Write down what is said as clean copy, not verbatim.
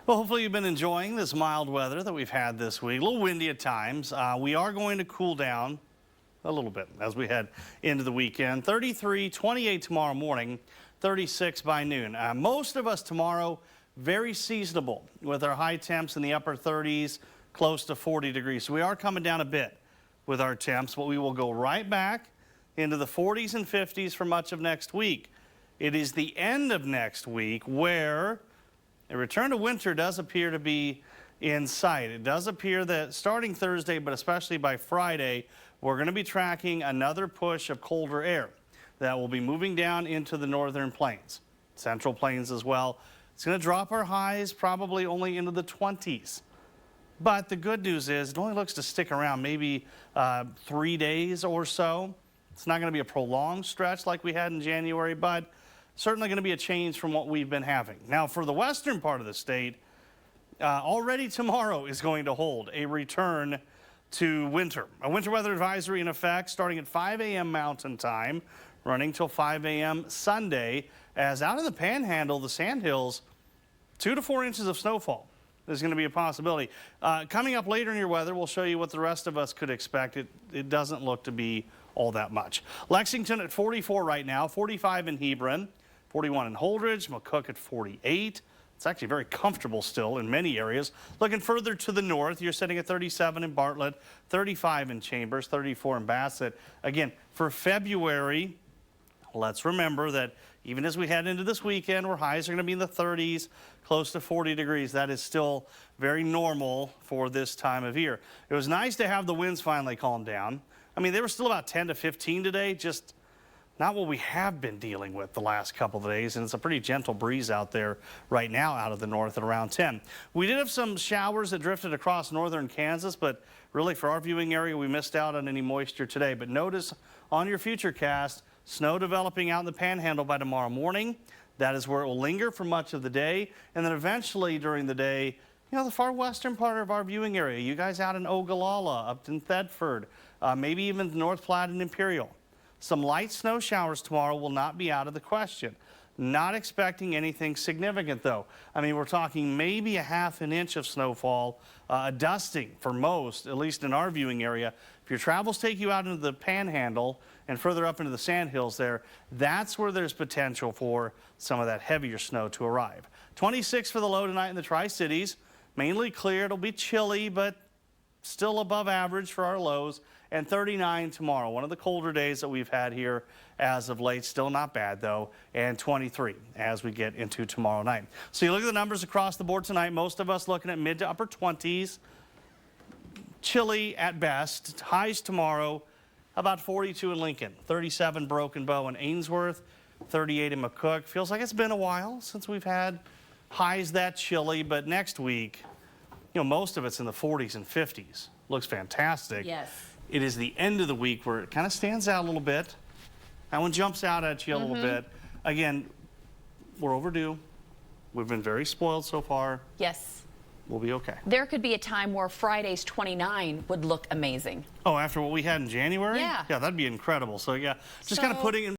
Well, hopefully you've been enjoying this mild weather that we've had this week. A little windy at times. We are going to cool down a little bit as we head into the weekend. 33, 28 tomorrow morning, 36 by noon. Most of us tomorrow, very seasonable with our high temps in the upper 30s, close to 40 degrees. So we are coming down a bit with our temps, but we will go right back into the 40s and 50s for much of next week. It is the end of next week where a return to winter does appear to be in sight. It does appear that starting Thursday, but especially by Friday, we're going to be tracking another push of colder air that will be moving down into the northern plains, central plains as well. It's going to drop our highs probably only into the 20s. But the good news is it only looks to stick around maybe 3 days or so. It's not going to be a prolonged stretch like we had in January, but certainly going to be a change from what we've been having. Now, for the western part of the state, already tomorrow is going to hold a return to winter. A winter weather advisory in effect starting at 5 a.m. Mountain Time, running till 5 a.m. Sunday, as out in the Panhandle, the Sandhills, 2 to 4 inches of snowfall is going to be a possibility. Coming up later in your weather, we'll show you what the rest of us could expect. It doesn't look to be all that much. Lexington at 44 right now, 45 in Hebron, 41 in Holdridge, McCook at 48. It's actually very comfortable still in many areas. Looking further to the north, you're sitting at 37 in Bartlett, 35 in Chambers, 34 in Bassett. Again, for February, let's remember that even as we head into this weekend where highs are going to be in the 30s, close to 40 degrees, that is still very normal for this time of year. It was nice to have the winds finally calm down. I mean, they were still about 10 to 15 today, just not what we have been dealing with the last couple of days, and it's a pretty gentle breeze out there right now out of the north at around 10. We did have some showers that drifted across northern Kansas, but really for our viewing area, we missed out on any moisture today. But notice on your futurecast, snow developing out in the Panhandle by tomorrow morning. That is where it will linger for much of the day, and then eventually during the day, you know, the far western part of our viewing area, you guys out in Ogallala, up in Thedford, maybe even North Platte and Imperial. Some light snow showers tomorrow will not be out of the question. Not expecting anything significant, though. I mean, we're talking maybe a ½ an inch of snowfall, a dusting for most, at least in our viewing area. If your travels take you out into the Panhandle and further up into the Sandhills there, that's where there's potential for some of that heavier snow to arrive. 26 for the low tonight in the Tri-Cities. Mainly clear. It'll be chilly, but still above average for our lows. And 39 tomorrow, one of the colder days that we've had here as of late. Still not bad, though, and 23 as we get into tomorrow night. So you look at the numbers across the board tonight, most of us looking at mid to upper 20s. Chilly at best. Highs tomorrow, about 42 in Lincoln, 37 Broken Bow and Ainsworth, 38 in McCook. Feels like it's been a while since we've had highs that chilly, but next week, you know, most of it's in the 40s and 50s. Looks fantastic. Yes. It is the end of the week where it kind of stands out a little bit. That one jumps out at you a little bit. Again, we're overdue. We've been very spoiled so far. Yes. We'll be okay. There could be a time where Friday's 29 would look amazing. Oh, after what we had in January? Yeah. Yeah, that'd be incredible. So, yeah, just kind of putting in